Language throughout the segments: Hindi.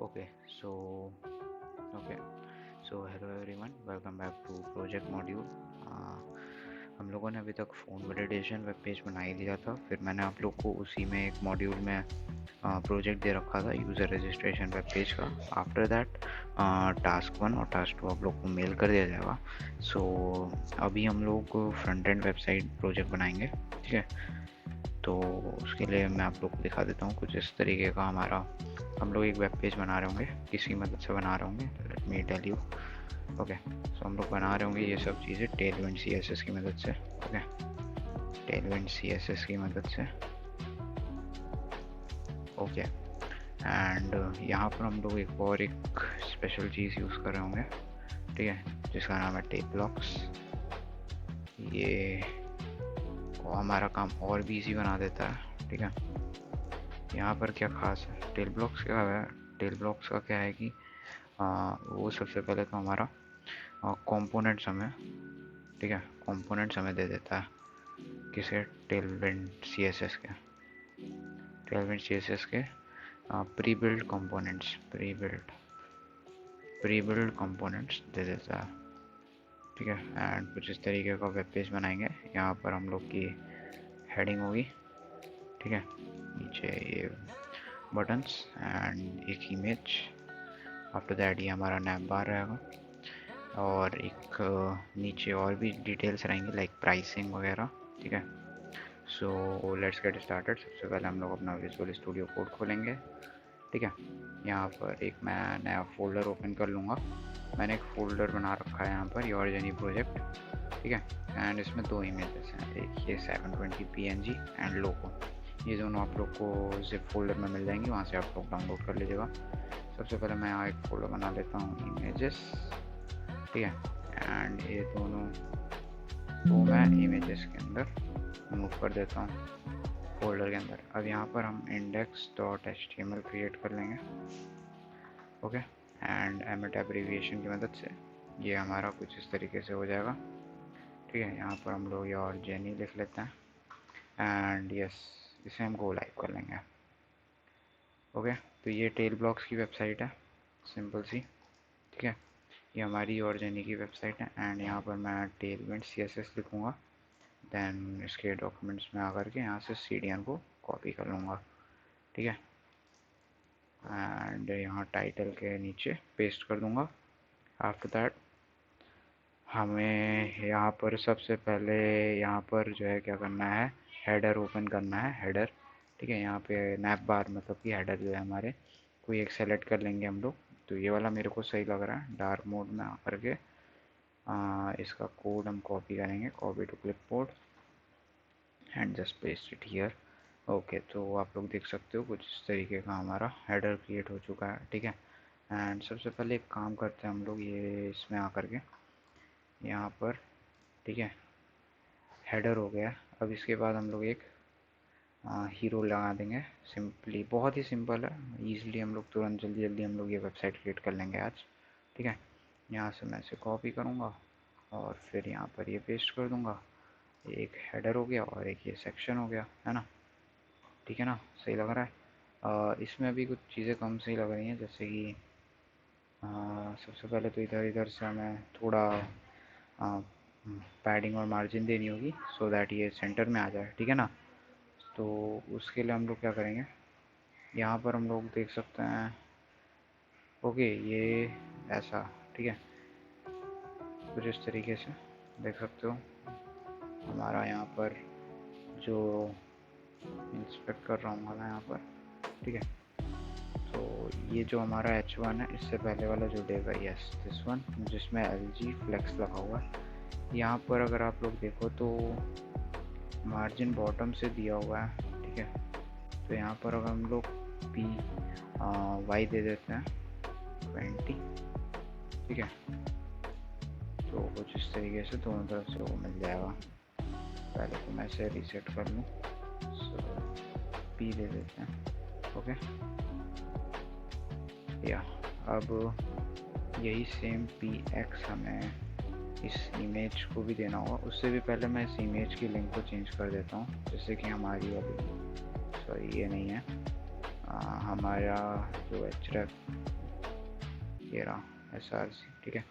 Okay, so okay, so hello everyone, welcome back to project module. हम लोगों ने अभी तक फ़ोन वैलिडेशन वेब पेज बना ही लिया था, फिर मैंने आप लोग को उसी में एक मॉड्यूल में प्रोजेक्ट दे रखा था यूज़र रजिस्ट्रेशन वेब पेज का. आफ्टर दैट टास्क 1 और टास्क 2 आप लोग को मेल कर दिया जाएगा. सो अभी हम लोग फ्रंट एंड वेबसाइट प्रोजेक्ट बनाएंगे, ठीक है. तो उसके लिए मैं आप लोग को दिखा देता हूँ कुछ इस तरीके का हमारा. हम लोग एक वेब पेज बना रहे होंगे, किसकी मदद से बना रहे होंगे, let me tell you. Okay, so हम लोग बना रहे होंगे ये सब चीज़ें टेलविंड CSS की मदद से. ओके, टेलविंड CSS की मदद से. ओके, एंड यहाँ पर हम लोग एक स्पेशल चीज़ यूज़ कर रहे होंगे, ठीक है, जिसका नाम है टेल ब्लॉक्स. ये हमारा काम और भी इजी बना देता है, ठीक है. यहाँ पर क्या खास है टेल ब्लॉक्स क्या है? टेल ब्लॉक्स का क्या है कि वो सबसे पहले तो हमारा कंपोनेंट्स हमें, ठीक है, कंपोनेंट्स हमें दे देता है. किसे? टेलविंड CSS के. टेलविंड CSS के pre build components, pre build components दे देता है, ठीक है. एंड कुछ इस तरीके का वेब पेज बनाएंगे. यहाँ पर हम लोग की हेडिंग होगी, ठीक है, नीचे ये बटन्स एंड एक इमेज. आफ्टर दैट ये हमारा नैप बार रहेगा और एक नीचे और भी डिटेल्स रहेंगी लाइक प्राइसिंग वगैरह, ठीक है. So let's get started. सबसे पहले हम लोग अपना विजुअल स्टूडियो कोड खोलेंगे, ठीक है. यहाँ पर एक मैं नया फोल्डर ओपन कर लूँगा. मैंने एक फ़ोल्डर बना रखा है यहाँ पर योर जर्नी प्रोजेक्ट, ठीक है. एंड इसमें दो इमेजेस हैं, एक ये 720 PNG एंड लोगो. ये दोनों आप लोग को जिप फोल्डर में मिल जाएंगी, वहाँ से आप लोग डाउनलोड कर लीजिएगा. सबसे पहले मैं यहाँ एक फ़ोल्डर बना लेता हूँ इमेजेस, ठीक है. एंड ये दोनों को मैं इमेजेस के अंदर मूव कर देता हूँ फोल्डर के अंदर. अब यहाँ पर हम index.html क्रिएट कर लेंगे, ओके. एंड एमिट एब्रीविएशन की मदद से ये हमारा कुछ इस तरीके से हो जाएगा, ठीक है. यहाँ पर हम लोग ये और जेनी लिख लेते हैं एंड यस, इसे हम गो लाइव कर लेंगे, ओके. तो ये टेल ब्लॉक्स की वेबसाइट है, सिंपल सी, ठीक है. ये हमारी और जेनी की वेबसाइट है एंड यहाँ पर मैं टेलविंड CSS लिखूँगा. देन इसके डॉक्यूमेंट्स में आकर के यहाँ से CDN को कॉपी कर लूँगा, ठीक है. एंड यहाँ टाइटल के नीचे पेस्ट कर दूँगा. आफ्टर दैट हमें यहाँ पर सबसे पहले यहाँ पर जो है क्या करना है, हेडर ओपन करना है, हेडर, ठीक है. यहाँ पे नैप बार मतलब कि हेडर जो है हमारे कोई एक सेलेक्ट कर लेंगे हम लोग. तो ये वाला मेरे को सही लग रहा है. डार्क मोड में आकर के इसका कोड हम कॉपी करेंगे, copy to clipboard and just paste it here. Okay, तो आप लोग देख सकते हो कुछ इस तरीके का हमारा हेडर क्रिएट हो चुका है, ठीक है. एंड सबसे पहले एक काम करते हैं हम लोग, ये इसमें आकर के यहाँ पर, ठीक है, हेडर हो गया. अब इसके बाद हम लोग एक हीरो लगा देंगे. सिंपली बहुत ही सिंपल है, ईजिली हम लोग तुरंत जल्दी जल्दी हम लोग ये वेबसाइट क्रिएट कर लेंगे आज, ठीक है. यहाँ से मैं इसे कॉपी करूँगा और फिर यहाँ पर ये पेस्ट कर दूँगा. एक हेडर हो गया और एक ये सेक्शन हो गया, है ना, ठीक है ना, सही लग रहा है. इसमें अभी कुछ चीज़ें कम सही लग रही हैं, जैसे कि सबसे पहले तो इधर इधर से हमें थोड़ा पैडिंग और मार्जिन देनी होगी सो दैट ये सेंटर में आ जाए, ठीक है ना. तो उसके लिए हम लोग क्या करेंगे, यहाँ पर हम लोग देख सकते हैं, ओके, ये ऐसा, ठीक है, कुछ इस तरीके से देख सकते हो. हमारा यहाँ पर जो इंस्पेक्ट कर रहा हूँ मैं यहाँ पर, ठीक है. तो ये जो हमारा H1 है, इससे पहले वाला जो डेग है, यस दिस वन, जिसमें LG फ्लेक्स लगा हुआ है. यहाँ पर अगर आप लोग देखो तो मार्जिन बॉटम से दिया हुआ है, ठीक है. तो यहाँ पर अगर हम लोग वाई दे देते हैं 20, ठीक है, तो कुछ इस तरीके से दोनों तरफ से वो मिल जाएगा. पहले तो मैं इसे रीसेट कर लूँ, सो P दे देते हैं, ओके. या अब यही सेम PX हमें इस इमेज को भी देना होगा. उससे भी पहले मैं इस इमेज की लिंक को चेंज कर देता हूँ, जैसे कि हमारी वाली, सॉरी ये नहीं है, हमारा जो href ये रहा src, ठीक है,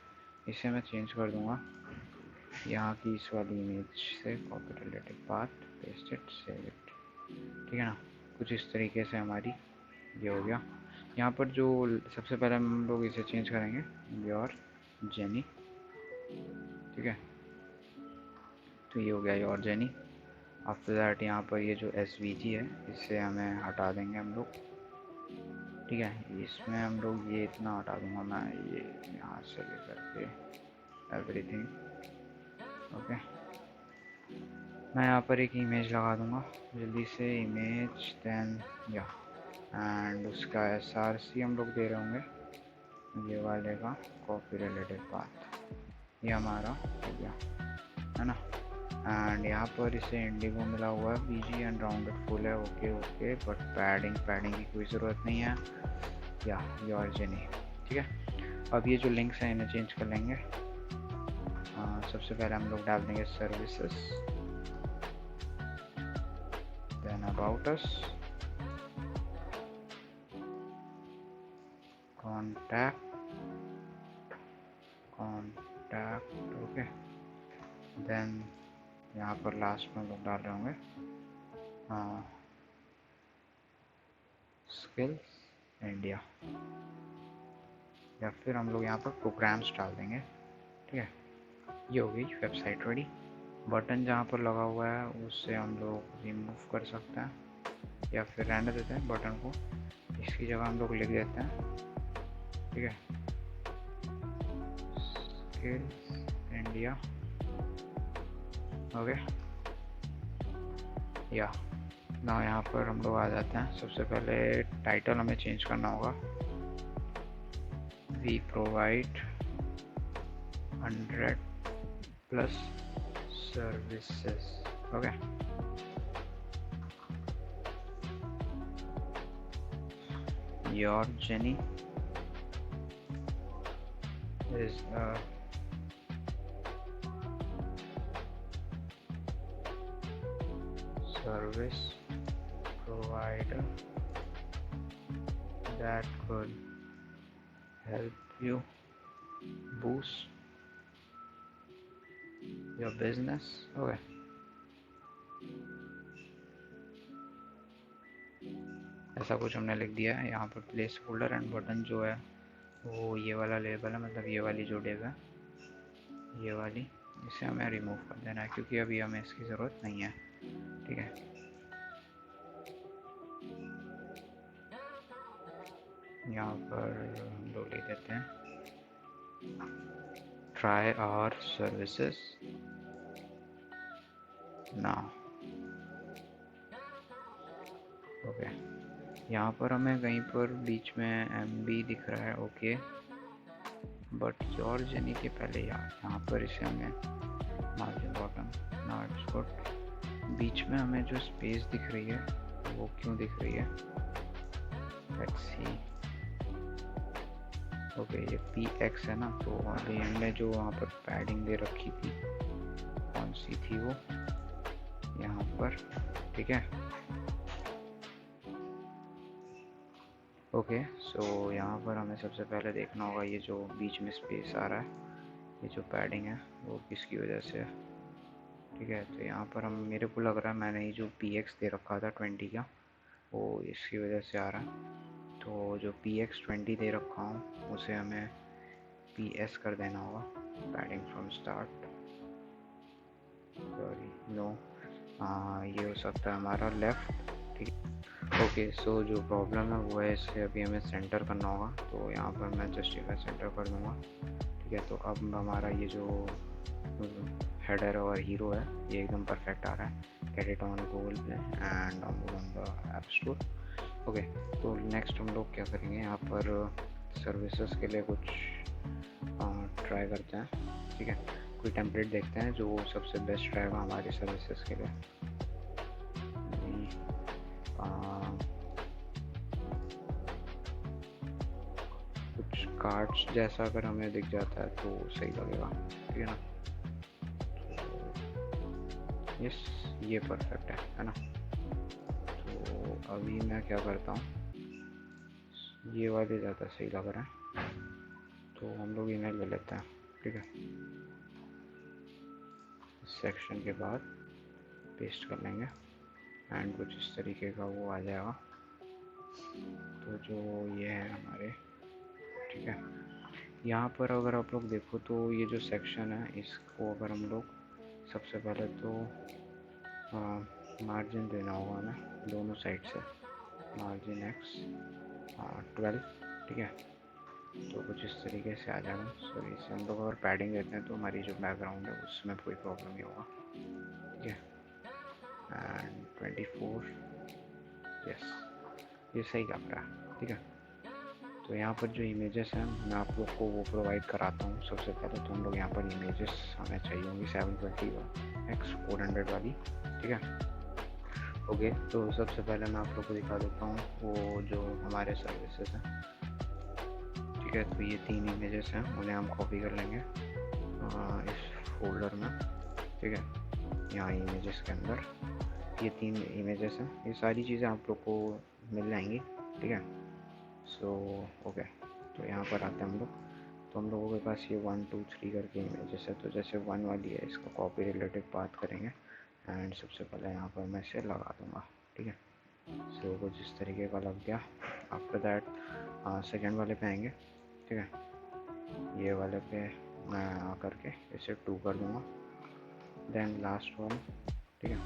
इसे मैं चेंज कर दूंगा यहाँ की इस वाली इमेज से, copy relative path, paste it, save it, ठीक है ना। कुछ इस तरीके से हमारी ये हो गया। यहाँ पर जो सबसे पहले हम लोग इसे चेंज करेंगे योर जेनी, ठीक है, तो ये हो गया योर जेनी। आफ्टर दैट यहाँ पर ये जो SVG है इसे हमें हटा देंगे हम लोग, ठीक है। इसमें हम लोग ये इतना हटा दूंगा मैं, ये यहाँ से लेकर के एवरीथिंग, ओके। मैं यहाँ पर एक इमेज लगा दूंगा जल्दी से, इमेज देन या, एंड उसका src हम लोग दे रहे होंगे ये वाले का कॉपी रिलेटिव पाथ, ये हमारा हो गया, है ना। एंड यहाँ पर इसे इंडिगो मिला हुआ है, BG एंड राउंडेड फुल है, ओके ओके, बट पैडिंग की कोई ज़रूरत नहीं है, या योर जेनी, ठीक है। अब ये जो लिंक्स हैं इन्हें चेंज कर लेंगे। सबसे पहले हम लोग डाल देंगे services, then about us, contact, okay, then यहाँ पर लास्ट में लोग डाल रहे होंगे स्किल्स इंडिया, या फिर हम लोग यहाँ पर प्रोग्राम्स डाल देंगे, ठीक है। ये हो गई वेबसाइट रेडी। बटन जहाँ पर लगा हुआ है उससे हम लोग रिमूव कर सकते हैं, या फिर रहने देते हैं बटन को, इसकी जगह हम लोग लिख देते हैं, ठीक है, स्किल्स इंडिया, ओके। या ना यहाँ पर हम लोग आ जाते हैं। सबसे पहले टाइटल हमें चेंज करना होगा, we provide 100+ services, okay. Your genie is a service provider that could help you boost your business, okay। ऐसा कुछ हमने लिख दिया है। यहाँ पर प्लेस होल्डर एंड बटन जो है वो ये वाला लेबल है, मतलब ये वाली जो डिव है, ये वाली, इसे हमें रिमूव कर देना है क्योंकि अभी हमें इसकी ज़रूरत नहीं है, ठीक है। यहाँ पर हम लोग लिख देते हैं try our services now, okay. यहाँ पर हमें कहीं पर बीच में MB दिख रहा है, ओके, बट योर जेनी के पहले यहाँ पर इसे हमें margin bottom, now it's good. बीच में हमें जो स्पेस दिख रही है वो क्यों दिख रही है, लेट्स सी, ओके, ये PX है ना, तो अभी हमने जो वहाँ पर पैडिंग दे रखी थी कौन सी थी वो, यहाँ पर, ठीक है, ओके। सो यहाँ पर हमें सबसे पहले देखना होगा ये जो बीच में स्पेस आ रहा है, ये जो पैडिंग है वो किसकी वजह से है, ठीक है। तो यहाँ पर हम, मेरे को लग रहा है मैंने ये जो PX दे रखा था 20 का, वो इसकी वजह से आ रहा है। तो जो PX 20 दे रखा हूँ उसे हमें PS कर देना होगा, padding from start, sorry no, ये हो सकता है हमारा लेफ़्ट, ठीक है, ओके। सो जो प्रॉब्लम है वो है इसे अभी हमें सेंटर करना होगा, तो यहाँ पर मैं जस्टिफाई सेंटर कर दूँगा, ठीक है। तो अब हमारा ये जो हेडर और हीरो है ये एकदम परफेक्ट आ रहा है। Get it on Google play and download on the app store, okay. तो नेक्स्ट हम लोग क्या करेंगे, यहाँ पर सर्विसेज के लिए कुछ ट्राई करते हैं, ठीक है। कोई टेम्पलेट देखते हैं जो सबसे बेस्ट रहेगा हमारी सर्विसेज के लिए। कुछ कार्ड्स जैसा अगर हमें दिख जाता है तो सही लगेगा, ठीक है ना। तो यस, ये परफेक्ट है ना। तो अभी मैं क्या करता हूँ, ये वाले ज़्यादा सही लग रहा है, तो हम लोग इन्हें ले लेते हैं। ठीक है, सेक्शन के बाद पेस्ट कर लेंगे एंड कुछ इस तरीके का वो आ जाएगा। तो जो ये है हमारे, ठीक है, यहाँ पर अगर आप लोग देखो तो ये जो सेक्शन है इसको अगर हम लोग सबसे पहले तो मार्जिन देना होगा हमें दोनों साइड से, मार्जिन एक्स 12। ठीक है, तो कुछ इस तरीके से आ जाएगा। सो इसे हम लोग अगर पैडिंग देते हैं तो हमारी जो बैकग्राउंड है उसमें कोई प्रॉब्लम नहीं होगा। ठीक है, एंड 24, यस, ये सही लग रहा है। ठीक है, तो यहाँ पर जो इमेजेस हैं मैं आप लोग को वो प्रोवाइड कराता हूँ। सबसे पहले तो हम लोग यहाँ पर इमेजेस हमें चाहिए होंगी 720x400 वाली। ठीक है, ओके, तो सबसे पहले मैं आप लोग को दिखा देता हूँ वो जो हमारे सर्विसेज हैं। ठीक है, तो ये 3 इमेजेस हैं, उन्हें हम कॉपी कर लेंगे इस फोल्डर में। ठीक है, यहाँ इमेजेस के अंदर ये 3 इमेजेस हैं, ये सारी चीज़ें आप लोग को मिल जाएंगी। ठीक है, सो ओके, तो यहाँ पर आते हैं हम लोग। तो हम लोगों के पास ये 1 2 3 करके इमेजेस है। तो जैसे 1 वाली है इसका कॉपी रिलेटिव बात करेंगे एंड सबसे पहले यहाँ पर मैं इसे लगा दूँगा। ठीक है, सो कुछ इस तरीके का लग गया। आफ्टर दैट सेकेंड वाले पे आएंगे। ठीक है, ये वाले पे मैं आकर के इसे 2 कर दूँगा, देन लास्ट वन। ठीक है,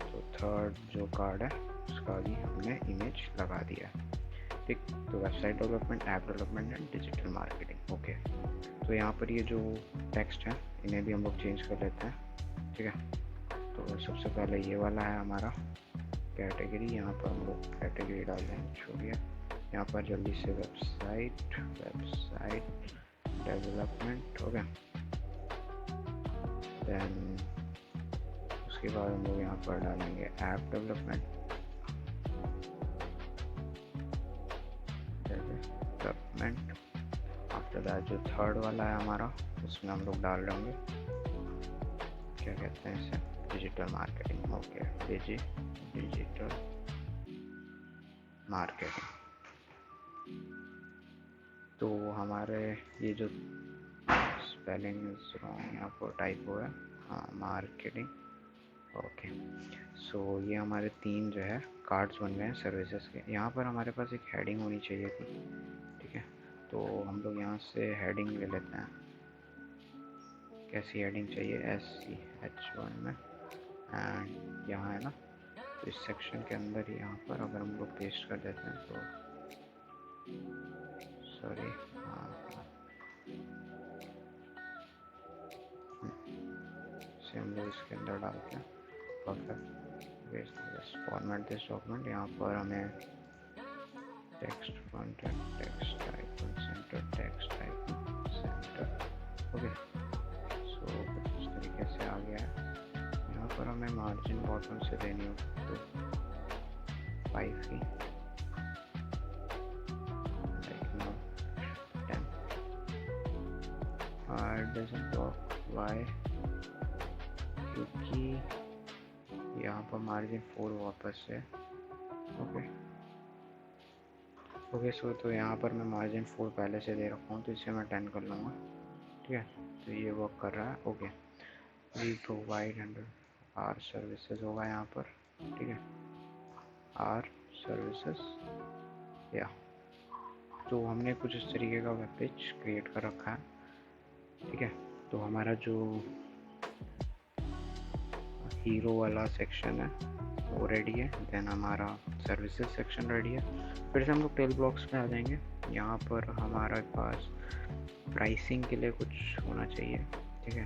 तो थर्ड जो कार्ड है उसका भी हमने इमेज लगा दिया है। ठीक, तो website development, app development and digital marketing. Okay, तो यहाँ पर ये जो टेक्स्ट है इन्हें भी हम लोग चेंज कर लेते हैं। ठीक है, तो सबसे पहले ये वाला है हमारा कैटेगरी, यहाँ पर हम लोग कैटेगरी डाल देंगे, छोड़िए। यहाँ पर जल्दी से वेबसाइट डेवलपमेंट हो गया। देन उसके बाद हम लोग यहाँ पर डालेंगे ऐप डेवलपमेंट। आफ्टर दैट जो थर्ड वाला है हमारा उसमें हम लोग डाल देंगे, क्या कहते हैं इसे, digital marketing. Okay, digital marketing. तो हमारे ये जो स्पेलिंग रॉन्ग यहाँ पर टाइप हुआ है, हाँ, मार्केटिंग। ओके, सो ये हमारे 3 जो है कार्ड्स बन गए हैं सर्विसेज के। यहाँ पर हमारे पास एक हेडिंग होनी चाहिए थी। ठीक है, तो हम लोग यहाँ से हेडिंग ले लेते हैं। कैसी हेडिंग चाहिए, SCH1 में, एंड यहाँ है ना, तो इस सेक्शन के अंदर ही यहाँ पर अगर हम लोग पेस्ट कर देते हैं तो सॉरी, इसे हम लोग इसके अंदर डालते हैं। Perfect, format this document. यहाँ पर हमें text content, text icon centre, text icon centre. Okay, so कुछ इस तरीके से आ गया है। यहाँ पर हमें मार्जिन बॉटम से देनी हो तो 5 की, डजंट वर्क, वाई, क्योंकि यहाँ पर मार्जिन 4 वापस है। ओके, सो तो यहाँ पर मैं मार्जिन 4 पहले से दे रखा हूँ, तो इसे मैं 10 कर लूँगा। ठीक है, तो ये वर्क कर रहा है। Okay, we provide 100 are services होगा यहाँ पर। ठीक है, आर सर्विसेज, या तो हमने कुछ इस तरीके का वेब पेज क्रिएट कर रखा है। ठीक है, तो हमारा जो हीरो वाला सेक्शन है वो रेडी है, देन हमारा सर्विसेज सेक्शन रेडी है। फिर से हम लोग टेल ब्लॉक्स पे आ जाएंगे। यहाँ पर हमारे पास प्राइसिंग के लिए कुछ होना चाहिए। ठीक है,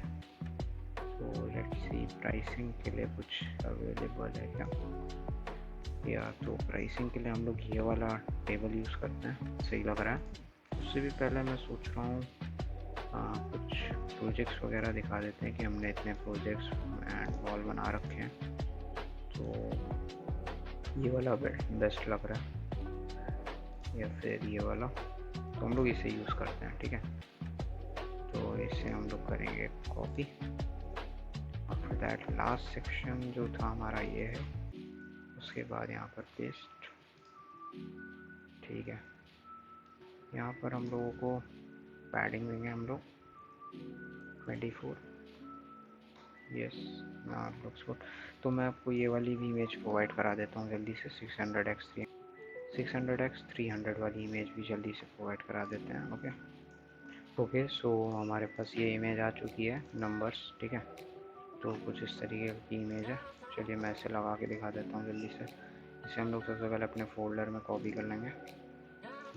तो लेट्स सी प्राइसिंग के लिए कुछ अवेलेबल है क्या, या तो प्राइसिंग के लिए हम लोग ये वाला टेबल यूज़ करते हैं, सही लग रहा है। उससे भी पहले मैं सोच रहा हूँ कुछ प्रोजेक्ट्स वगैरह दिखा देते हैं कि हमने इतने प्रोजेक्ट्स एंड वॉल बना रखे हैं। तो ये वाला बेस्ट लग रहा है, या फिर ये वाला, तो हम लोग इसे यूज़ करते हैं। ठीक है, तो इसे हम लोग करेंगे copy. After that last section जो था हमारा ये है, उसके बाद यहाँ पर पेस्ट। ठीक है, यहाँ पर हम लोगों को पैडिंग देंगे हम लोग 24। Yes, looks good. तो मैं आपको ये वाली भी इमेज प्रोवाइड करा देता हूँ जल्दी से। 600x 300 वाली इमेज भी जल्दी से प्रोवाइड करा देते हैं। ओके, सो हमारे पास ये इमेज आ चुकी है, नंबर्स, ठीक है। तो कुछ इस तरीके की इमेज है। चलिए मैं इसे लगा के दिखा देता हूँ जल्दी से। इसे हम लोग सबसे पहले अपने फोल्डर में कॉपी कर लेंगे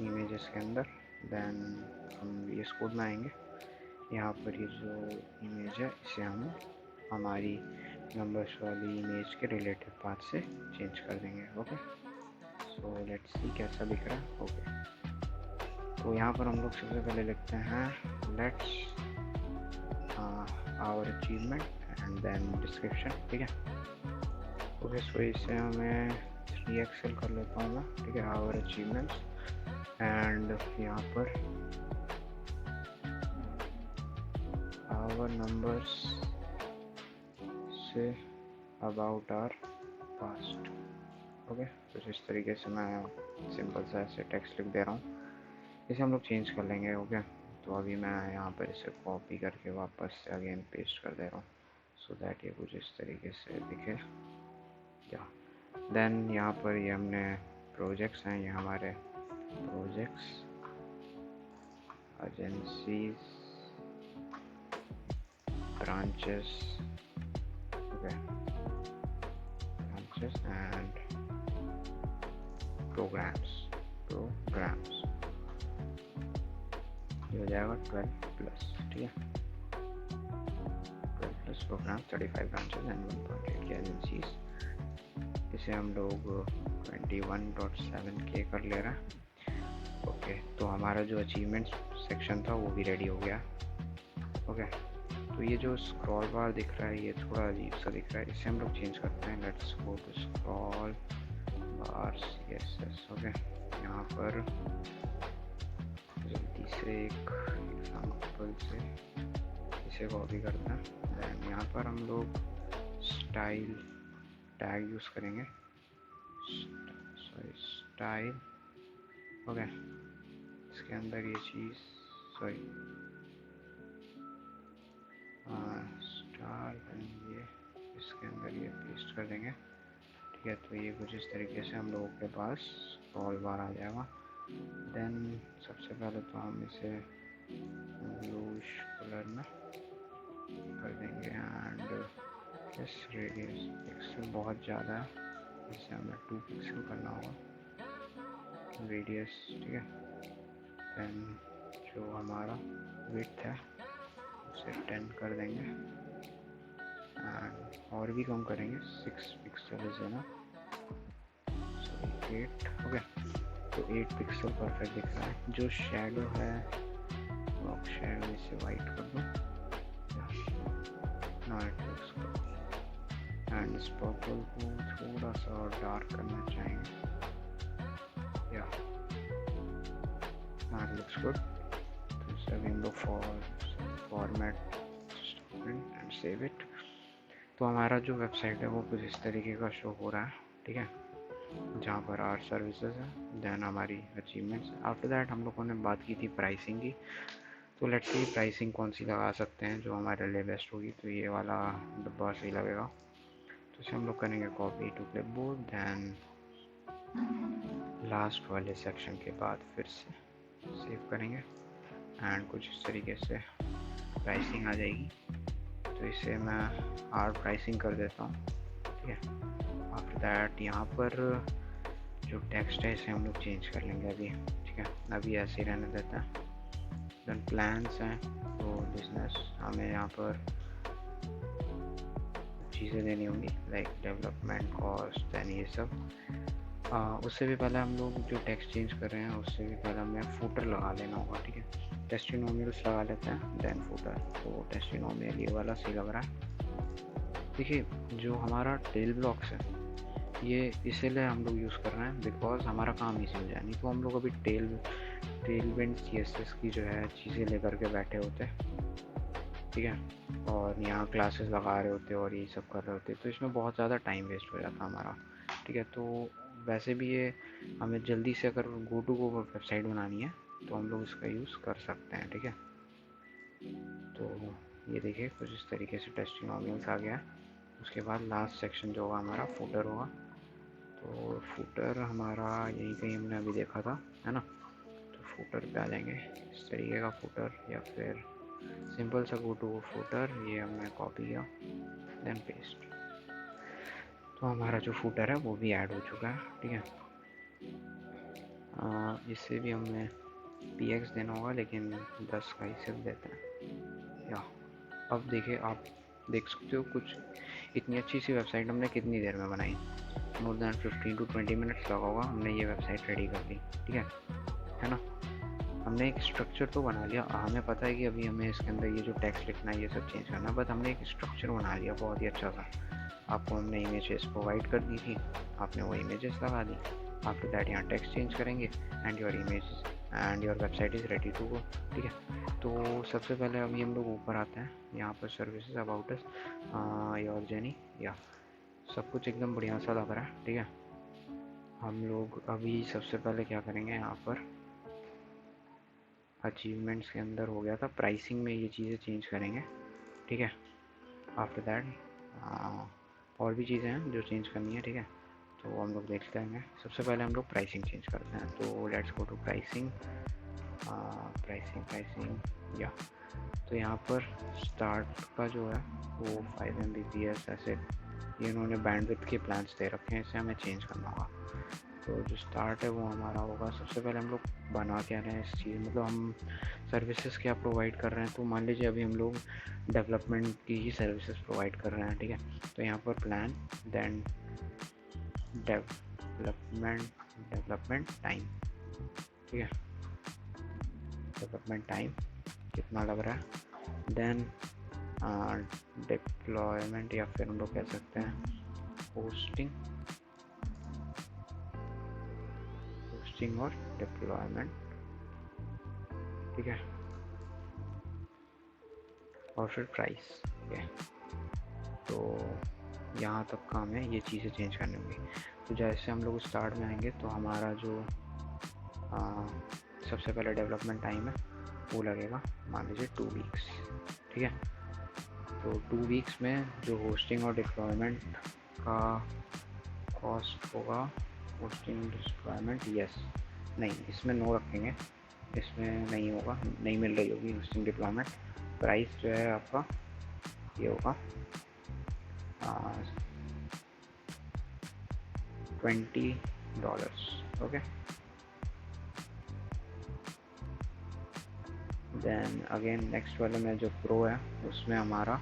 इमेजेस के अंदर। देन हम ये कोड में आएंगे। यहाँ पर ये जो इमेज है इसे हम हमारी नंबर्स वाली इमेज के रिलेटिव पाथ से चेंज कर देंगे। ओके, सो लेट्स सी कैसा दिख रहा है। ओके, तो यहाँ पर हम लोग सबसे पहले लिखते हैं let's our achievement and then description, ठीक है। ओके, सो इसे हमें 3 कर लेता हूँ मैं, ठीक है। आवर अचीवमेंट्स एंड यहाँ पर आवर नंबर्स से अबाउट आवर पास्ट। ओके, तो इस तरीके से मैं सिंपल सा ऐसे टेक्स्ट लिख दे रहा हूँ। इसे हम लोग चेंज कर लेंगे। ओके, तो अभी मैं यहाँ पर इसे कॉपी करके वापस से अगेन पेस्ट कर दे रहा हूँ सो दैट ये कुछ इस तरीके से दिखे। या देन यहाँ पर ये हमने प्रोजेक्ट्स हैं, ये हमारे projects, agencies, branches, okay, branches and programs ये हो जाएगा 12+, ठीक है। 12+ प्रोग्राम, 35 ब्रांचेस एंड 1.8 एजेंसीज। इसे हम लोग 21.7K कर ले रहे हैं। ओके, तो हमारा जो अचीवमेंट सेक्शन था वो भी रेडी हो गया। ओके, तो ये जो स्क्रॉल बार दिख रहा है ये थोड़ा अजीब सा दिख रहा है, इसे हम लोग चेंज करते हैं। Let's go to scroll bars, yes yes. Okay, यहाँ पर जल्दी से एक एग्जाम्पल से इसे कॉपी करते हैं। देन यहाँ पर हम लोग स्टाइल टैग यूज़ करेंगे, सॉरी स्टाइल। ओके, इसके अंदर ये चीज़, सॉरी स्टार, ये इसके अंदर ये पेस्ट कर देंगे, ठीक है। तो ये कुछ इस तरीके से हम लोगों के पास स्क्रॉल बार आ जाएगा। देन सबसे पहले तो हम इसे ब्लूइश कलर में कर देंगे एंड इस रेडियस पिक्सल बहुत ज़्यादा है, इसे हमें 2 पिक्सल करना होगा रेडियस, ठीक है। देन जो हमारा विड्थ है उसे 10 कर देंगे एंड और भी कम करेंगे, 6 पिक्सल है ना, सॉरी 8। ओके, तो 8 पिक्सल परफेक्ट दिख रहा है। जो शेडो है रॉक शेडो, इसे वाइट कर दो, नाइट लुक्स गुड। एंड इस पर्पल को थोड़ा सा और डार्क करना चाहेंगे, या नाइट लुक्स गुड। तो saving the format and save it. तो हमारा जो वेबसाइट है वो कुछ इस तरीके का शो हो रहा है, ठीक है, जहाँ पर आर सर्विसेज है, देन हमारी अचीवमेंट्स। आफ्टर दैट हम लोगों ने बात की थी प्राइसिंग की। तो लेट्स सी प्राइसिंग कौन सी लगा सकते हैं जो हमारे लिए बेस्ट होगी। तो ये वाला डब्बा सही लगेगा, तो इसे हम लोग करेंगे copy to clipboard. Then last वाले सेक्शन के बाद फिर से सेव करेंगे एंड कुछ इस तरीके से प्राइसिंग आ जाएगी। तो इसे मैं आर प्राइसिंग कर देता हूँ, ठीक है। आफ्टर दैट यहाँ पर जो टेक्स्ट है इसे हम लोग चेंज कर लेंगे अभी, ठीक है। अभी ऐसे ही रहने देते हैं। देन प्लान्स हैं, तो बिजनेस हमें यहाँ पर चीज़ें देनी होंगी लाइक डेवलपमेंट कॉस्ट, दैन ये सब। उससे भी पहले हम लोग जो टेक्स्ट चेंज कर रहे हैं उससे भी पहले हमें फूटर लगा लेना होगा, ठीक है। टेस्टिमोनियल्स लगा लेते हैं देन फूटर। तो टेस्टिमोनियल ये वाला सही लग रहा है। देखिए, जो हमारा टेल ब्लॉक्स है ये इसीलिए हम लोग यूज़ कर रहे हैं बिकॉज हमारा काम इजी हो जाए। नहीं तो हम लोग अभी टेलविंड CSS की जो है चीज़ें लेकर के बैठे होते हैं, ठीक है, और यहाँ क्लासेस लगा रहे होते और ये सब कर रहे होते, तो इसमें बहुत ज़्यादा टाइम वेस्ट हो जाता हमारा, ठीक है। तो वैसे भी ये हमें जल्दी से अगर गो टू गो वेबसाइट बनानी है तो हम लोग इसका यूज़ कर सकते हैं, ठीक है। तो ये देखिए कुछ इस तरीके से टेस्टिमोनियल्स आ गया। उसके बाद लास्ट सेक्शन जो होगा हमारा फुटर होगा। तो फुटर हमारा यही कहीं हमने अभी देखा था, है ना। तो फुटर पे आ जाएंगे, इस तरीके का फुटर या फिर सिंपल सा गो टू फुटर, ये हमने कॉपी किया देन पेस्ट। तो हमारा जो फुटर है वो भी ऐड हो चुका है, ठीक है। इससे भी हमें px देना होगा, लेकिन 10 का ही सिर्फ देते हैं। या अब देखिए, आप देख सकते हो कुछ इतनी अच्छी सी वेबसाइट हमने कितनी देर में बनाई। मोर देन 15 to 20 मिनट्स लगा होगा, हमने ये वेबसाइट रेडी कर ली, ठीक है ना। हमने एक स्ट्रक्चर तो बना लिया, हमें पता है कि अभी हमें इसके अंदर ये जो टेक्स्ट लिखना है ये सब चेंज करना है, बट हमने एक स्ट्रक्चर बना लिया बहुत ही अच्छा सा। आपको हमने इमेजेस प्रोवाइड कर दी थी, आपने वो इमेजेस लगा दी। आफ्टर दैट यहाँ टेक्स्ट चेंज करेंगे and your image and your website is ready to go, ठीक है। तो सबसे पहले अभी हम लोग ऊपर आते हैं, यहाँ पर services about us, your journey, या सब कुछ एकदम बढ़िया सा लग रहा है, ठीक है। हम लोग अभी सबसे पहले क्या करेंगे, यहाँ पर अचीवमेंट्स के अंदर हो गया था, प्राइसिंग में ये चीज़ें चेंज करेंगे, ठीक है। आफ्टर दैट और भी चीज़ें हैं जो चेंज करनी है, ठीक है। तो हम लोग देखते हैं। सबसे पहले हम लोग प्राइसिंग चेंज करते हैं, तो let's go to pricing, pricing या। तो यहाँ पर स्टार्ट का जो है वो 5 Mbps ऐसे ये इन्होंने बैंडविड्थ के प्लान्स दे रखे हैं, इसे हमें चेंज करना होगा। तो जो स्टार्ट है वो हमारा होगा, सबसे पहले हम लोग बना क्या रहे हैं इस चीज़, मतलब हम सर्विसेज क्या प्रोवाइड कर रहे हैं। तो मान लीजिए अभी हम लोग डेवलपमेंट की ही सर्विसेज प्रोवाइड कर रहे हैं, ठीक है। तो यहाँ पर प्लान देन डेवलपमेंट टाइम, ठीक है। डेवलपमेंट टाइम कितना लग रहा है, देन डिप्लॉयमेंट या फिर हम लोग कह सकते हैं होस्टिंग और डिप्लॉयमेंट, ठीक है। और फिर प्राइस, ठीक है। तो यहाँ तक का हमें ये चीज़ें चेंज करनी होंगी। तो जैसे हम लोग स्टार्ट में आएंगे तो हमारा जो सबसे पहले डेवलपमेंट टाइम है वो लगेगा मान लीजिए 2 वीक्स, ठीक है। तो 2 वीक्स में जो होस्टिंग और डिप्लॉयमेंट का कॉस्ट होगा, होस्टिंग डिप्लॉयमेंट यस नहीं, इसमें नो रखेंगे, इसमें नहीं होगा, नहीं मिल रही होगी होस्टिंग डिप्लॉयमेंट। प्राइस जो है आपका ये होगा $20, ओके। देन अगेन नेक्स्ट वाले में जो प्रो है उसमें हमारा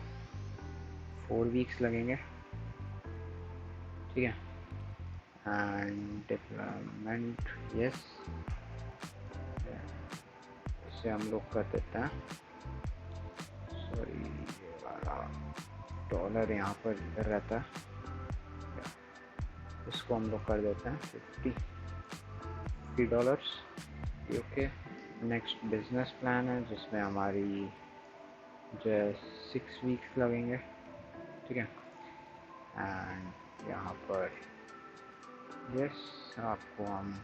4 वीक्स लगेंगे, ठीक है। एंड डिप्लॉयमेंट यस, इसे हम लोग कर देते हैं, सॉरी डॉलर यहाँ पर इधर रहता है, इसको हम लोग कर देते हैं $50, ओके। नेक्स्ट बिजनेस प्लान है जिसमें हमारी जो है 6 वीक्स लगेंगे, ठीक है। एंड यहाँ पर यस आपको हम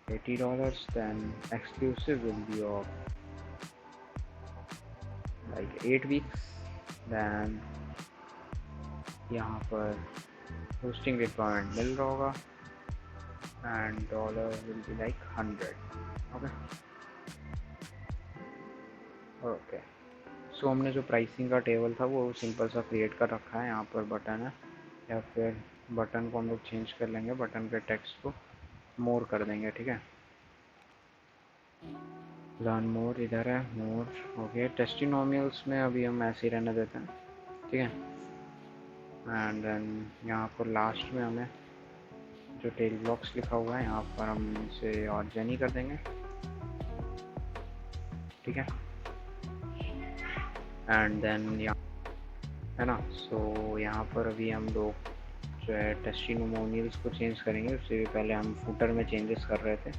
$80, then exclusive will be of like 8 weeks, then यहाँ पर hosting requirement मिल रहा होगा and dollar will be like 100, okay। सो हमने जो प्राइसिंग का टेबल था वो सिंपल सा क्रिएट कर रखा है, यहाँ पर बटन है, या फिर बटन को हम लोग चेंज कर लेंगे, बटन के टेक्स्ट को मोर कर देंगे, ठीक है। लर्न मोर इधर है, मोर हो गया। टेस्टिमोनियल्स में अभी हम ऐसे ही रहने देते हैं, ठीक है। एंड देन यहाँ पर लास्ट में हमें जो टेल ब्लॉक्स लिखा हुआ है यहाँ पर हम इसे और जर्नी कर देंगे, ठीक है। एंड देन यहाँ है ना, सो यहाँ पर अभी हम लोग जो है टेस्टिमोनियल्स को चेंज करेंगे। उससे भी पहले हम फुटर में चेंजेस कर रहे थे,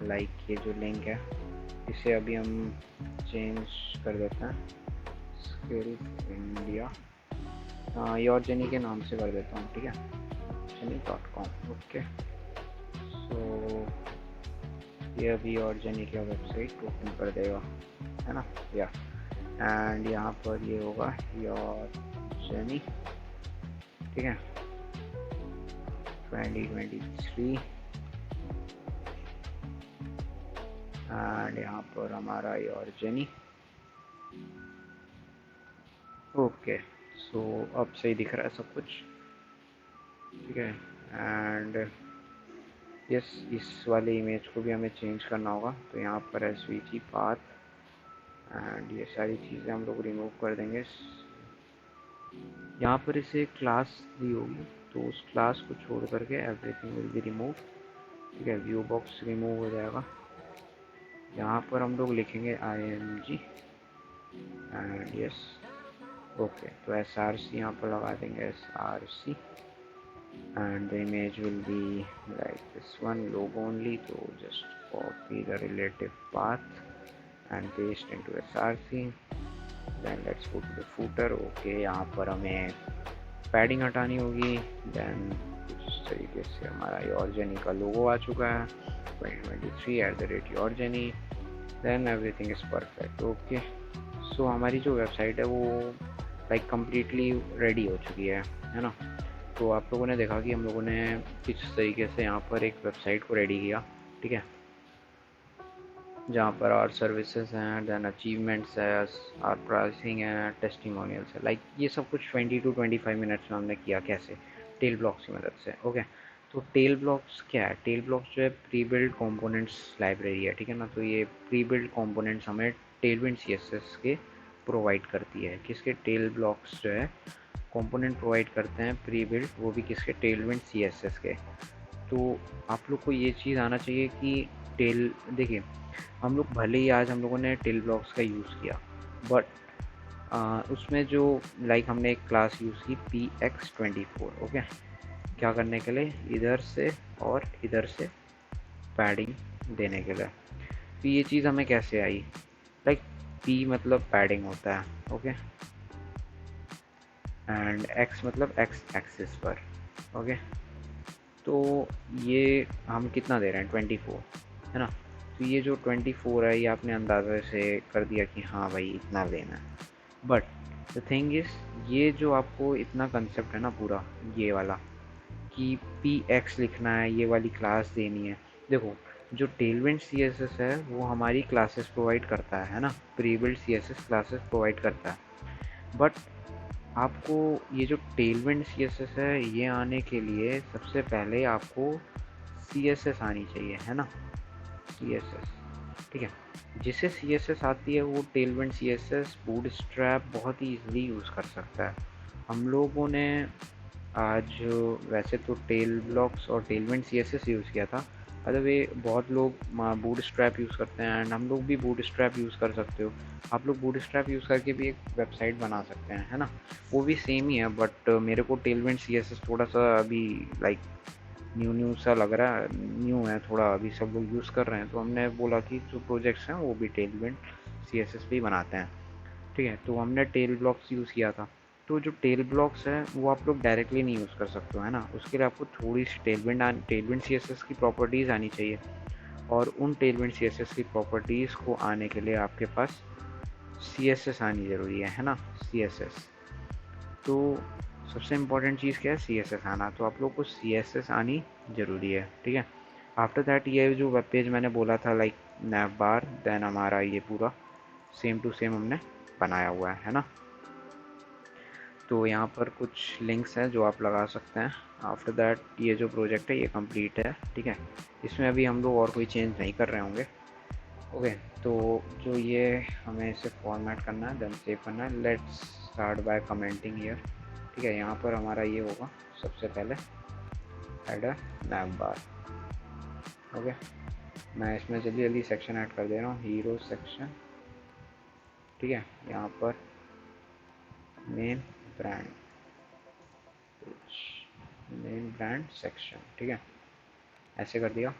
लाइक ये जो लिंक है इसे अभी हम चेंज कर देते हैं, स्किल इंडिया योर जर्नी के नाम से कर देता हूँ, ठीक है, journey.com, ओके। ये अभी और जनी का वेबसाइट ओपन कर देगा, है ना। या एंड यहाँ पर ये होगा योर जर्नी, ठीक है, 2023 एंड यहाँ पर हमारा योर जर्नी। ओके, सो अब सही दिख रहा है सब कुछ, ठीक है। एंड यस, इस वाले इमेज को भी हमें चेंज करना होगा, तो यहाँ पर है स्विची पाथ एंड ये सारी चीज़ें हम लोग रिमूव कर देंगे। यहाँ पर इसे क्लास दी होगी, तो उस क्लास को छोड़ करके एवरीथिंग विल बी रिमूव, ठीक है। व्यू बॉक्स रिमूव हो जाएगा। यहाँ पर हम लोग लिखेंगे IMG एंड यस, ओके। तो SRC यहाँ पर लगा देंगे, SRC and the image will be like this one, logo only, so just copy the relative path and paste into SRC, then let's go to the footer। okay, यहाँ पर हमें पैडिंग हटानी होगी, then कुछ इस तरीके से हमारा योर जर्नी का लोगो आ चुका है 2023 @yourjourney, then everything is perfect। Okay, so हमारी जो वेबसाइट है वो लाइक कम्प्लीटली रेडी हो चुकी है ना। तो आप लोगों ने देखा कि हम लोगों ने किस तरीके से यहाँ पर एक वेबसाइट को रेडी किया, ठीक है, जहाँ पर आर सर्विसेज हैं, देन अचीवमेंट्स है, आर प्राइसिंग है, टेस्टिमोनियल्स है, लाइक ये सब कुछ 20 to 25 मिनट्स में हमने किया। कैसे? टेल ब्लॉक्स की मदद से। ओके, तो टेल ब्लॉक्स क्या है? टेल ब्लॉक्स जो है प्री बिल्ड कॉम्पोनेंट्स लाइब्रेरी है, ठीक है ना। तो ये प्री बिल्ड कॉम्पोनेंट्स हमें टेलविंड CSS के प्रोवाइड करती है। किसके? टेल ब्लॉक्स जो है कंपोनेंट प्रोवाइड करते हैं प्री बिल्ड, वो भी किसके? टेलविंड CSS के। तो आप लोग को ये चीज़ आना चाहिए कि देखिए, हम लोग भले ही आज हम लोगों ने टेल ब्लॉक्स का यूज़ किया, बट उसमें जो लाइक हमने एक क्लास यूज़ की PX24, ओके, क्या करने के लिए? इधर से और इधर से पैडिंग देने के लिए। तो ये चीज़ हमें कैसे आई? लाइक P मतलब पैडिंग होता है, ओके, एंड X मतलब X एक्सिस पर, ओके। तो ये हम कितना दे रहे हैं? 24, है ना। तो ये जो 24 है, ये आपने अंदाज़े से कर दिया कि हाँ भाई इतना लेना है। बट द थिंग इज़, ये जो आपको इतना कंसेप्ट है ना पूरा ये वाला कि PX लिखना है, ये वाली क्लास देनी है। देखो, जो टेलविंड CSS है वो हमारी क्लासेस प्रोवाइड करता है ना, pre build CSS classes provide करता है। बट आपको ये जो टेलविंड CSS है, ये आने के लिए सबसे पहले आपको CSS आनी चाहिए, है ना। CSS, ठीक है। जिसे CSS आती है वो टेलविंड CSS बूटस्ट्रैप बहुत ही ईजिली यूज़ कर सकता है। हम लोगों ने आज वैसे तो टेल ब्लॉक्स और टेलविंड CSS यूज़ किया था, वे बहुत लोग बूटस्ट्रैप यूज़ करते हैं, एंड हम लोग भी बूटस्ट्रैप यूज़ कर सकते हो। आप लोग बूटस्ट्रैप यूज़ करके भी एक वेबसाइट बना सकते हैं, है ना। वो भी सेम ही है, बट मेरे को टेलविंड CSS थोड़ा सा अभी लाइक न्यू सा लग रहा है, न्यू है थोड़ा, अभी सब लोग यूज़ कर रहे हैं। तो हमने बोला कि जो प्रोजेक्ट्स हैं वो भी टेलविंड CSS पे ही बनाते हैं, ठीक है। तो हमने टेल ब्लॉक्स यूज़ किया था। तो जो टेल ब्लॉक्स है वो आप लोग डायरेक्टली नहीं यूज़ कर सकते हो, है ना। उसके लिए आपको थोड़ी सी टेलविंड CSS की प्रॉपर्टीज़ आनी चाहिए, और उन टेलविंड CSS की प्रॉपर्टीज़ को आने के लिए आपके पास CSS आनी ज़रूरी है ना, CSS। तो सबसे इम्पोर्टेंट चीज़ क्या है? CSS आना। तो आप लोग को CSS आनी ज़रूरी है, ठीक है। आफ्टर दैट ये जो वेब पेज मैंने बोला था लाइक नैव बार, देन हमारा ये पूरा सेम टू सेम हमने बनाया हुआ है ना। तो यहाँ पर कुछ लिंक्स हैं जो आप लगा सकते हैं। आफ्टर दैट ये जो प्रोजेक्ट है ये कंप्लीट है, ठीक है। इसमें अभी हम लोग और कोई चेंज नहीं कर रहे होंगे, ओके। तो जो ये हमें इसे फॉर्मेट करना है, देन सेव करना है। Let's start by commenting here, ठीक है। यहाँ पर हमारा ये होगा सबसे पहले हेडर नैव बार, ओके। मैं इसमें जल्दी जल्दी सेक्शन ऐड कर दे रहा हूँ, हीरो सेक्शन, ठीक है। यहाँ पर मेन ब्रांड सेक्शन, ठीक है, ऐसे कर दिया।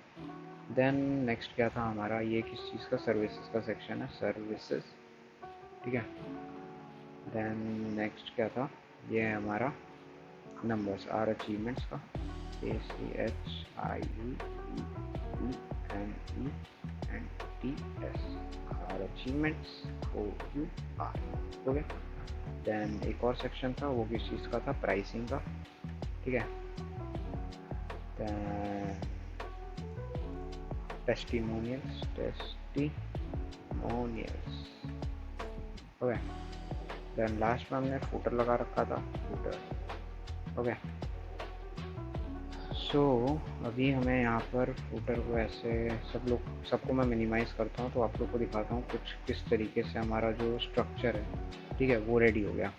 देन नेक्स्ट क्या था हमारा? ये किस चीज़ का? सर्विसेज का सेक्शन है, सर्विसेज, ठीक है। देन नेक्स्ट क्या था? ये है हमारा नंबर्स, आर अचीवमेंट्स का, ACHIEVEMENT, achievements who you are. Okay, then एक और सेक्शन था, वो किस चीज़ का था, प्राइसिंग का, ठीक है। Then testimonials, okay. Then last में हमने फूटर लगा रखा था, फूटर, ओके। सो अभी हमें यहाँ पर फूटर को ऐसे सबको मैं मिनिमाइज़ करता हूँ, तो आप लोग को दिखाता हूँ कुछ किस तरीके से हमारा जो स्ट्रक्चर है, ठीक है, वो रेडी हो गया।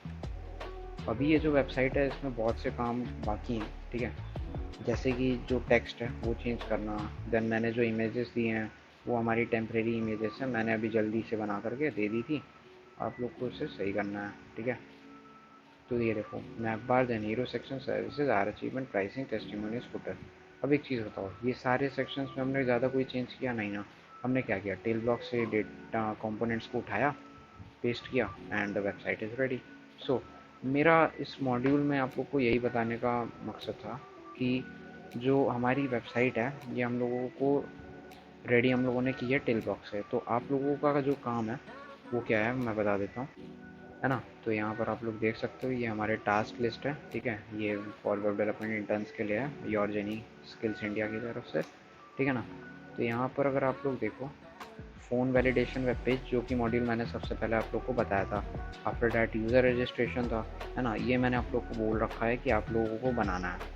अभी ये जो वेबसाइट है इसमें बहुत से काम बाकी हैं, ठीक है, जैसे कि जो टेक्स्ट है वो चेंज करना। देन मैंने जो इमेजेस दिए हैं वो हमारी टेम्प्रेरी इमेजेस हैं, मैंने अभी जल्दी से बना करके दे दी थी, आप लोग को इसे सही करना है, ठीक है। तो ये देखो, map bar, then hero section, services, our achievement, pricing, testimonials, footer. अब एक चीज़ बताओ, ये सारे सेक्शंस में हमने ज़्यादा कोई चेंज किया नहीं ना। हमने क्या किया, टेल ब्लॉक से डेटा कंपोनेंट्स को उठाया, पेस्ट किया, and the website is ready. So मेरा इस मॉड्यूल में आप लोग को यही बताने का मकसद था कि जो हमारी वेबसाइट है ये हम लोगों को रेडी हम लोगों ने की है टेल ब्लॉक से। तो आप लोगों का जो काम है वो क्या है मैं बता देता हूँ, है ना। तो यहाँ पर आप लोग देख सकते हो, ये हमारे टास्क लिस्ट है, ठीक है। ये फॉर वेब डेवलपमेंट इंटर्न्स के लिए है, योर जेनी स्किल्स इंडिया की तरफ से, ठीक है ना। तो यहाँ पर अगर आप लोग देखो, फ़ोन वैलिडेशन वेब पेज, जो कि मॉड्यूल मैंने सबसे पहले आप लोग को बताया था। आफ्टर डैट यूज़र रजिस्ट्रेशन था, है ना, ये मैंने आप लोग को बोल रखा है कि आप लोगों को बनाना है।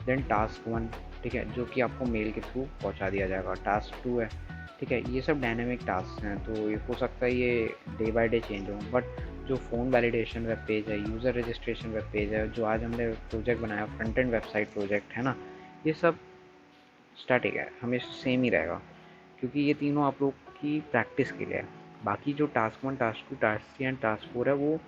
देन टास्क 1, ठीक है, जो कि आपको मेल के थ्रू पहुँचा दिया जाएगा। टास्क 2 है, ठीक है, ये सब डायनेमिक टास्क हैं, तो ये हो सकता है ये डे बाय डे चेंज हो। बट जो फ़ोन वैलिडेशन वेब पेज है, यूज़र रजिस्ट्रेशन वेब पेज है, जो आज हमने प्रोजेक्ट बनाया फ्रंट एंड वेबसाइट प्रोजेक्ट, है ना, ये सब स्टैटिक है, हमेशा सेम ही रहेगा, क्योंकि ये तीनों आप लोग की प्रैक्टिस के लिए है। बाकी जो task 1, task 2, task 3 and task 4 है, वो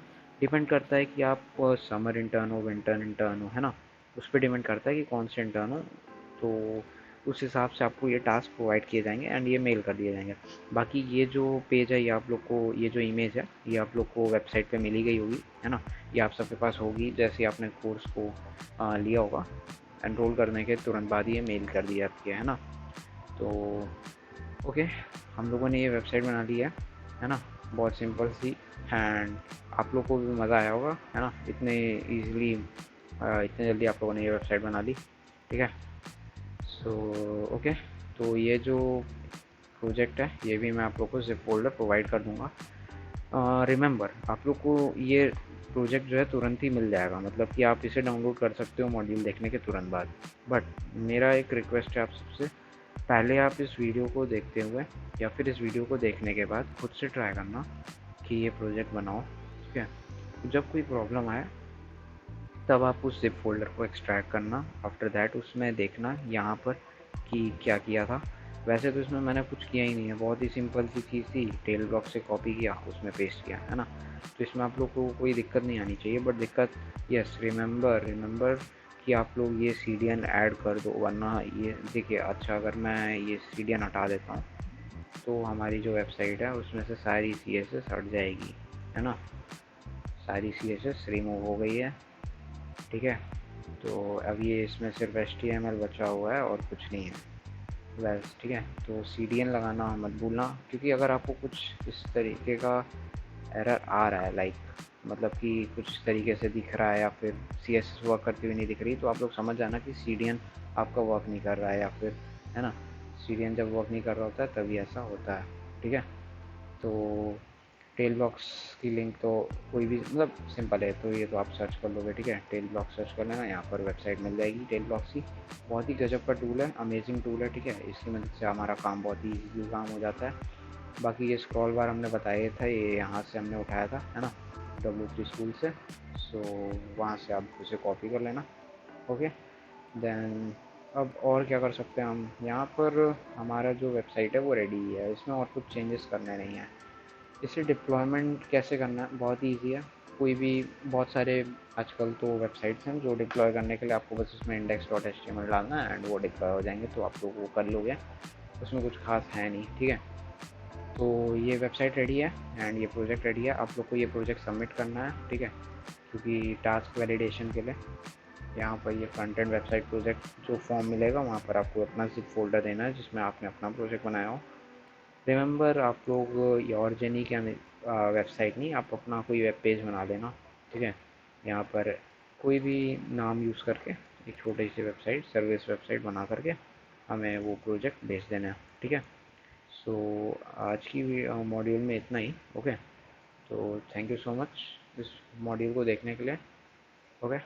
डिपेंड करता है कि आप समर इंटर्न हो, विंटर इंटर्न हो, है ना, उस पर डिपेंड करता है कि कौन से इंटर्न हो। तो उस हिसाब से आपको ये टास्क प्रोवाइड किए जाएंगे एंड ये मेल कर दिए जाएंगे। बाकी ये जो पेज है, ये आप लोग को, ये जो इमेज है, ये आप लोग को वेबसाइट पे मिली गई होगी, है ना, ये आप सबके पास होगी जैसे आपने कोर्स को लिया होगा। एनरोल करने के तुरंत बाद ये मेल कर दिया आपके, है ना। तो ओके, हम लोगों ने ये वेबसाइट बना ली है ना, बहुत सिंपल सी। एंड आप लोग को भी मज़ा आया होगा, है ना, इतने ईजिली इतने जल्दी आप लोगों ने ये वेबसाइट बना ली, ठीक है। सो ओके, तो ये जो प्रोजेक्ट है ये भी मैं आप लोग को जिप फोल्डर प्रोवाइड कर दूँगा। रिमेंबर, आप लोग को ये प्रोजेक्ट जो है तुरंत ही मिल जाएगा, मतलब कि आप इसे डाउनलोड कर सकते हो मॉड्यूल देखने के तुरंत बाद। बट मेरा एक रिक्वेस्ट है आप सबसे, पहले आप इस वीडियो को देखते हुए या फिर इस वीडियो को देखने के बाद खुद से ट्राई करना कि ये प्रोजेक्ट बनाओ, ठीक है। जब कोई प्रॉब्लम आए तब आप उस जिप फोल्डर को एक्सट्रैक्ट करना, आफ्टर दैट उसमें देखना यहाँ पर कि क्या किया था। वैसे तो इसमें मैंने कुछ किया ही नहीं है, बहुत ही सिंपल सी चीज़ थी, टेल ब्लॉक से कॉपी किया, उसमें पेस्ट किया, है ना। तो इसमें आप लोग को कोई दिक्कत नहीं आनी चाहिए। बट दिक्कत, यस, रिमेंबर कि आप लोग ये CDN ऐड कर दो, वरना ये देखिए, अच्छा अगर मैं ये CDN हटा देता हूँ तो हमारी जो वेबसाइट है उसमें से सारी CSS हट जाएगी, है ना, सारी CSS रिमूव हो गई है, ठीक है। तो अब ये इसमें सिर्फ HTML बचा हुआ है और कुछ नहीं है बस, ठीक है। तो CDN लगाना मत भूलना, क्योंकि अगर आपको कुछ इस तरीके का एरर आ रहा है, लाइक मतलब कि कुछ इस तरीके से दिख रहा है या फिर CSS वर्क करती हुई नहीं दिख रही, तो आप लोग समझ जाना कि CDN आपका वर्क नहीं कर रहा है, या फिर, है ना, CDN जब वर्क नहीं कर रहा होता है तभी ऐसा होता है, ठीक है। तो टेल ब्लॉक्स की लिंक तो कोई भी, मतलब सिंपल है, तो ये तो आप सर्च कर लोगे, ठीक है, टेल ब्लॉक सर्च कर लेना, यहाँ पर वेबसाइट मिल जाएगी टेल ब्लॉक्स की। बहुत ही गजब का टूल है, अमेजिंग टूल है, ठीक है। इसकी मदद से हमारा काम बहुत ही ईजी काम हो जाता है। बाकी ये स्क्रॉल बार हमने बताया था, ये यहाँ से हमने उठाया था, है ना, W3 स्कूल से। सो वहाँ से आप उसे कॉपी कर लेना, ओके। देन अब और क्या कर सकते हैं हम, यहाँ पर हमारा जो वेबसाइट है वो रेडी है, इसमें और कुछ चेंजेस करने नहीं हैं। इसे डिप्लॉयमेंट कैसे करना है, बहुत ही ईजी है। कोई भी, बहुत सारे आजकल तो वेबसाइट्स हैं जो डिप्लॉय करने के लिए आपको बस उसमें index.html डालना है एंड वो डिप्लॉय हो जाएंगे, तो आप लोग वो कर लोगे, उसमें कुछ खास है नहीं, ठीक है। तो ये वेबसाइट रेडी है एंड ये प्रोजेक्ट रेडी है, आप लोग को ये प्रोजेक्ट सबमिट करना है, ठीक है, क्योंकि टास्क वैलिडेशन के लिए यहाँ पर ये फ्रंट एंड वेबसाइट प्रोजेक्ट जो फॉर्म मिलेगा वहाँ पर आपको अपना जिप फोल्डर देना है जिसमें आपने अपना प्रोजेक्ट बनाया हो, रिमेंबर आप लोग योर जर्नी क्या वेबसाइट नहीं, आप अपना कोई वेब पेज बना लेना, ठीक है। यहाँ पर कोई भी नाम यूज़ करके एक छोटी सी वेबसाइट, सर्विस वेबसाइट बना करके हमें वो प्रोजेक्ट भेज देना है, ठीक है। सो आज की मॉड्यूल में इतना ही, ओके। तो थैंक यू सो मच इस मॉड्यूल को देखने के लिए, ओके।